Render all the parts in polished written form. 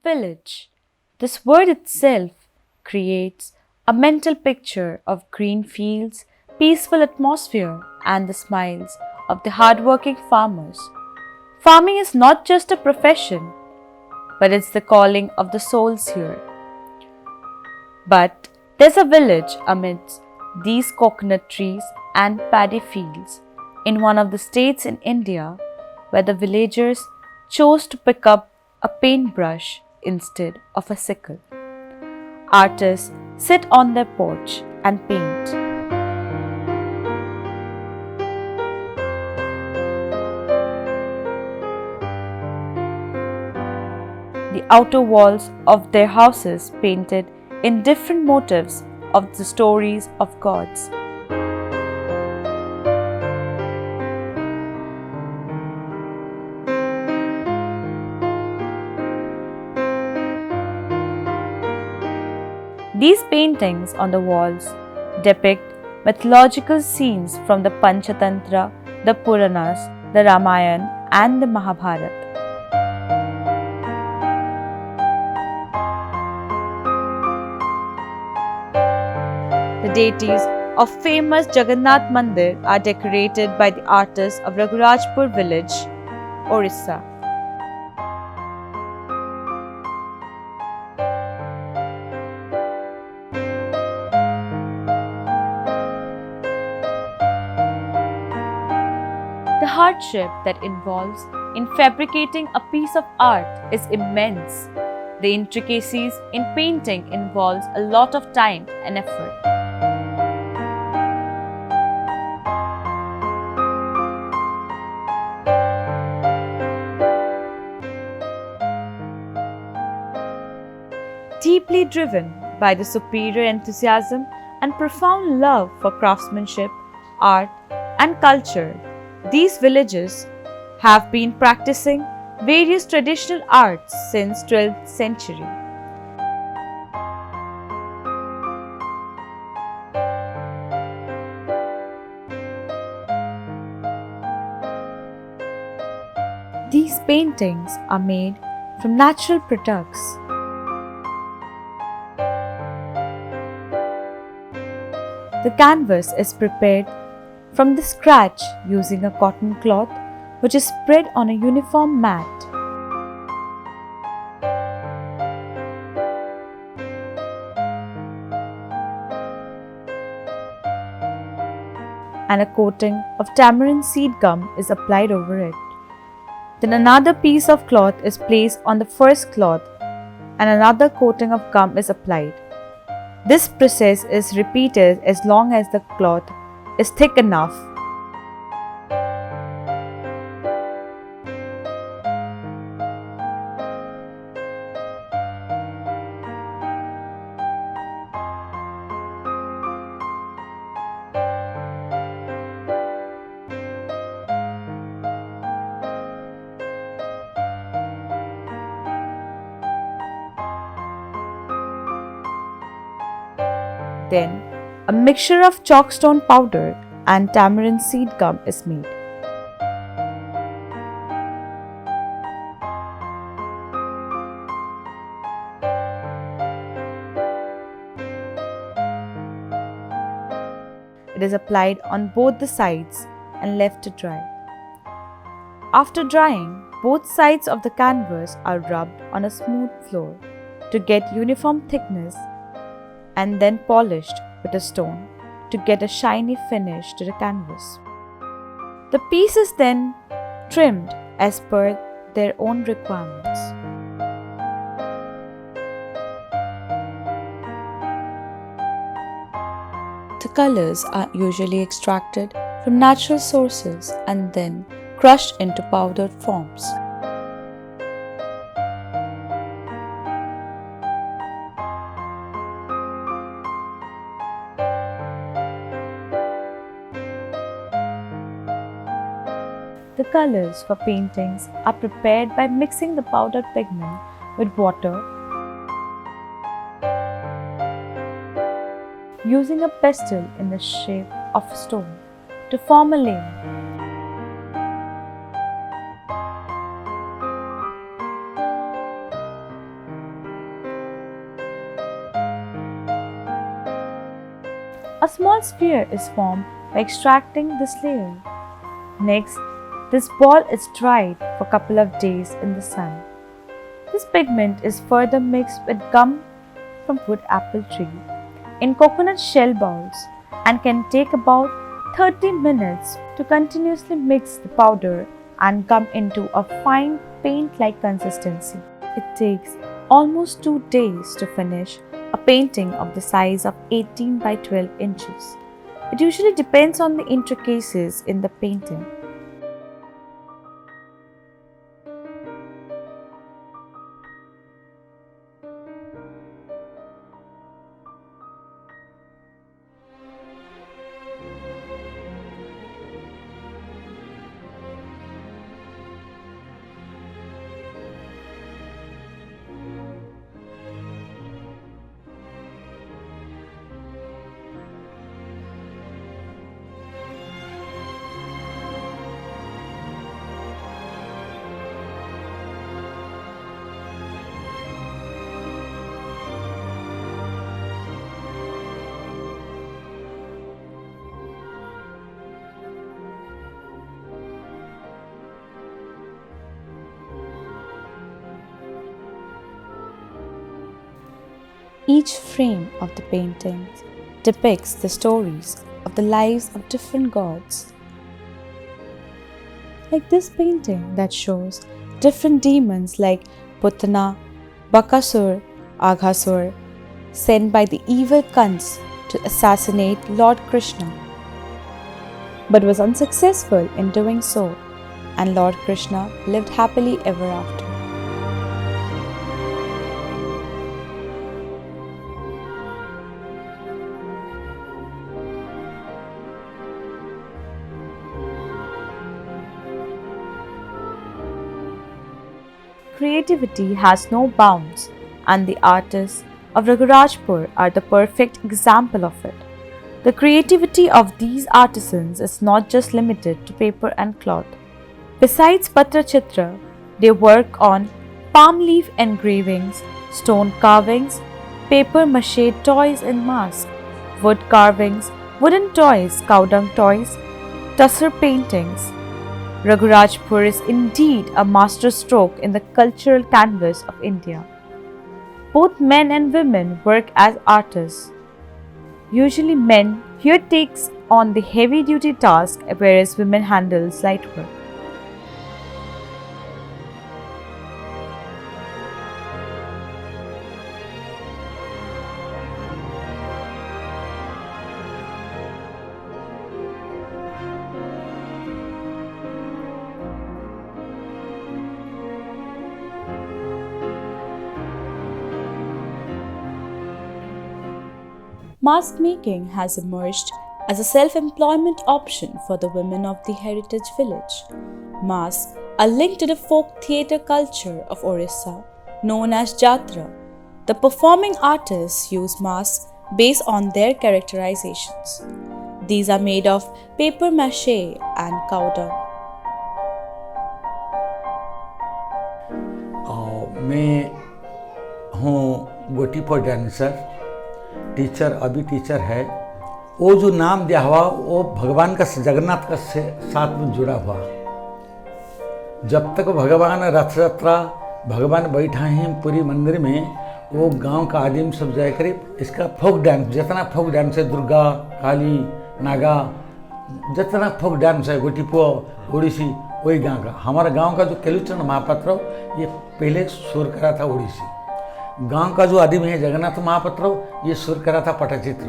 Village. This word itself creates a mental picture of green fields, peaceful atmosphere, and the smiles of the hardworking farmers. Farming is not just a profession, but it's the calling of the souls here. But there's a village amidst these coconut trees and paddy fields in one of the states in India where the villagers chose to pick up a paintbrush instead of a sickle. Artists sit on their porch and paint. The outer walls of their houses painted in different motifs of the stories of gods. These paintings on the walls depict mythological scenes from the Panchatantra, the Puranas, the Ramayana, and the Mahabharata. The deities of famous Jagannath Mandir are decorated by the artists of Raghurajpur village, Orissa. The hardship that involves in fabricating a piece of art is immense. The intricacies in painting involves a lot of time and effort. Deeply driven by the superior enthusiasm and profound love for craftsmanship, art, and culture, these villages have been practicing various traditional arts since 12th century. These paintings are made from natural products. The canvas is prepared from the scratch using a cotton cloth which is spread on a uniform mat. And a coating of tamarind seed gum is applied over it. Then another piece of cloth is placed on the first cloth and another coating of gum is applied. This process is repeated as long as the cloth is thick enough. Then, a mixture of chalkstone powder and tamarind seed gum is made. It is applied on both the sides and left to dry. After drying, both sides of the canvas are rubbed on a smooth floor to get uniform thickness and then polished with a stone to get a shiny finish to the canvas. The piece is then trimmed as per their own requirements. The colors are usually extracted from natural sources and then crushed into powdered forms. The colors for paintings are prepared by mixing the powdered pigment with water, using a pestle in the shape of a stone to form a layer. A small sphere is formed by extracting this layer. Next, this ball is dried for a couple of days in the sun. This pigment is further mixed with gum from wood apple tree in coconut shell balls and can take about 30 minutes to continuously mix the powder and gum into a fine paint-like consistency. It takes almost 2 days to finish a painting of the size of 18 by 12 inches. It usually depends on the intricacies in the painting. Each frame of the paintings depicts the stories of the lives of different gods. Like this painting that shows different demons like Putana, Bakasur, Aghasur, sent by the evil Kans to assassinate Lord Krishna, but was unsuccessful in doing so, and Lord Krishna lived happily ever after. Creativity has no bounds, and the artists of Raghurajpur are the perfect example of it. The creativity of these artisans is not just limited to paper and cloth. Besides Patra Chitra, they work on palm leaf engravings, stone carvings, paper mache toys and masks, wood carvings, wooden toys, cow dung toys, tussar paintings. Raghurajpur is indeed a masterstroke in the cultural canvas of India. Both men and women work as artists. Usually men here takes on the heavy-duty task, whereas women handles light work. Mask making has emerged as a self-employment option for the women of the heritage village. Masks are linked to the folk theatre culture of Orissa, known as Jatra. The performing artists use masks based on their characterizations. These are made of paper mache and cow dung. मैं हूँ गोटी पर dancer teacher अभी teacher है। वो जो नाम दिया हुआ वो भगवान का जगन्नाथ का से साथ में जुड़ा हुआ। जब तक भगवान रथ यात्रा भगवान बैठा हैं पूरी मंदिर में, वो गांव का आदमी सब जाए करीब इसका फोक डांस, जितना फोक डांस है दुर्गा काली नागा जितना फोक डांस है गोटीपो ओडिसी वही गांव का। हमारा गांव का जो केलुचरण महापात्र ये पहले सुर करा था ओडिसी। गांव का जो आदमी है जगन्नाथ महापात्र ये सुर करा था Pattachitra.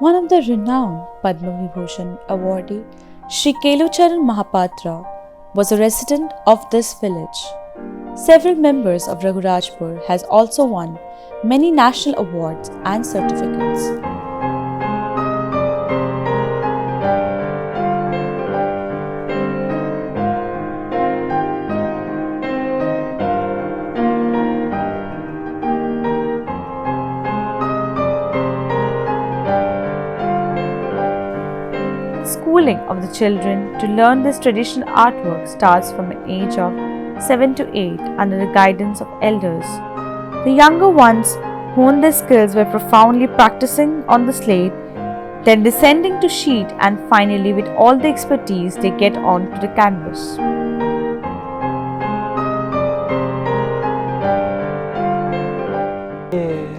One of the renowned Padma Vibhushan awardee, Sri Kelucharan Mahapatra, was a resident of this village. Several members of Raghurajpur has also won many national awards and certificates. Schooling of the children to learn this traditional artwork starts from an age of 7 to 8 under the guidance of elders. The younger ones hone their skills by profoundly practicing on the slate, then descending to sheet, and finally, with all the expertise, they get onto the canvas.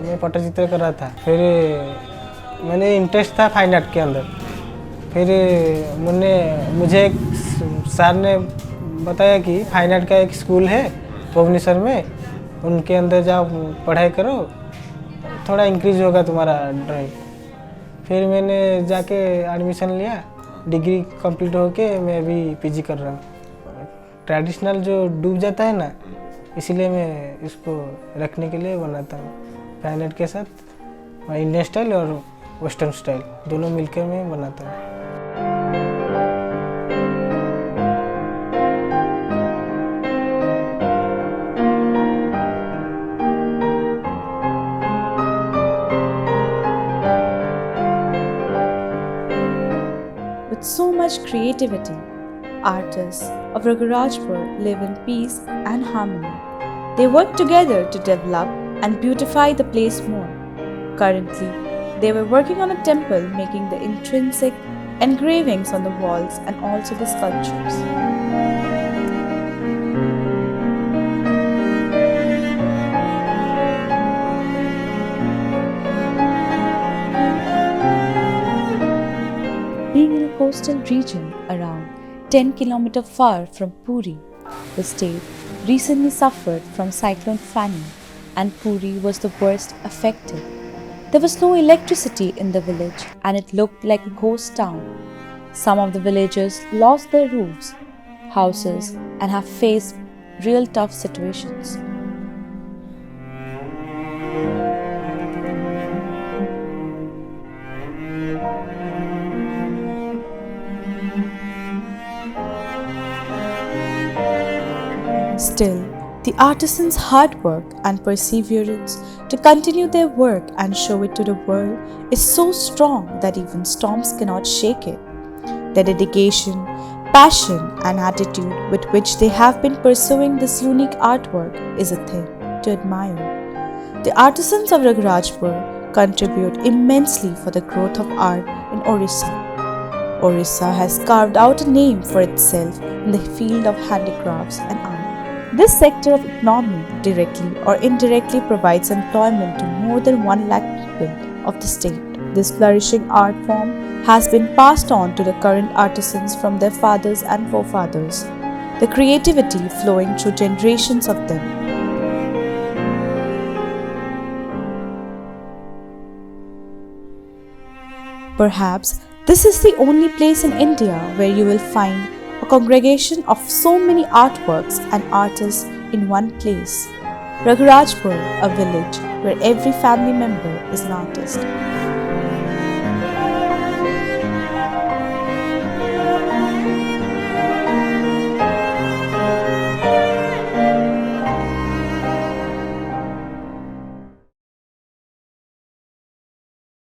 मैं पट्टचित्र कर रहा था, फिर मैंने interest था fine art के अंदर। फिर मुझे एक सर ने बताया कि फाइन आर्ट का एक स्कूल है भुवनेश्वर में, उनके अंदर जाओ पढ़ाई करो, थोड़ा इंक्रीज होगा तुम्हारा ड्राइंग। फिर मैंने जाके एडमिशन लिया, डिग्री कंप्लीट होके मैं अभी पीजी कर रहा हूँ। ट्रेडिशनल जो डूब जाता है ना, इसीलिए मैं इसको रखने के लिए बनाता हूँ। फाइन आर्ट के साथ इंडियन स्टाइल और वेस्टर्न स्टाइल दोनों मिलकर मैं बनाता हूँ। With so much creativity, artists of Ragurajpur live in peace and harmony. They work together to develop and beautify the place more. Currently, they were working on a temple, making the intrinsic engravings on the walls and also the sculptures. Being in a coastal region around 10 km far from Puri, the state recently suffered from Cyclone Fani, and Puri was the worst affected. There was no electricity in the village and it looked like a ghost town. Some of the villagers lost their roofs, houses, and have faced real tough situations. Still, the artisans' hard work and perseverance to continue their work and show it to the world is so strong that even storms cannot shake it. Their dedication, passion, and attitude with which they have been pursuing this unique artwork is a thing to admire. The artisans of Ragurajpur contribute immensely for the growth of art in Orissa. Orissa has carved out a name for itself in the field of handicrafts and art. This sector of economy directly or indirectly provides employment to more than 1 lakh people of the state. This flourishing art form has been passed on to the current artisans from their fathers and forefathers, the creativity flowing through generations of them. Perhaps this is the only place in India where you will find a congregation of so many artworks and artists in one place. Ragurajpur, a village where every family member is an artist.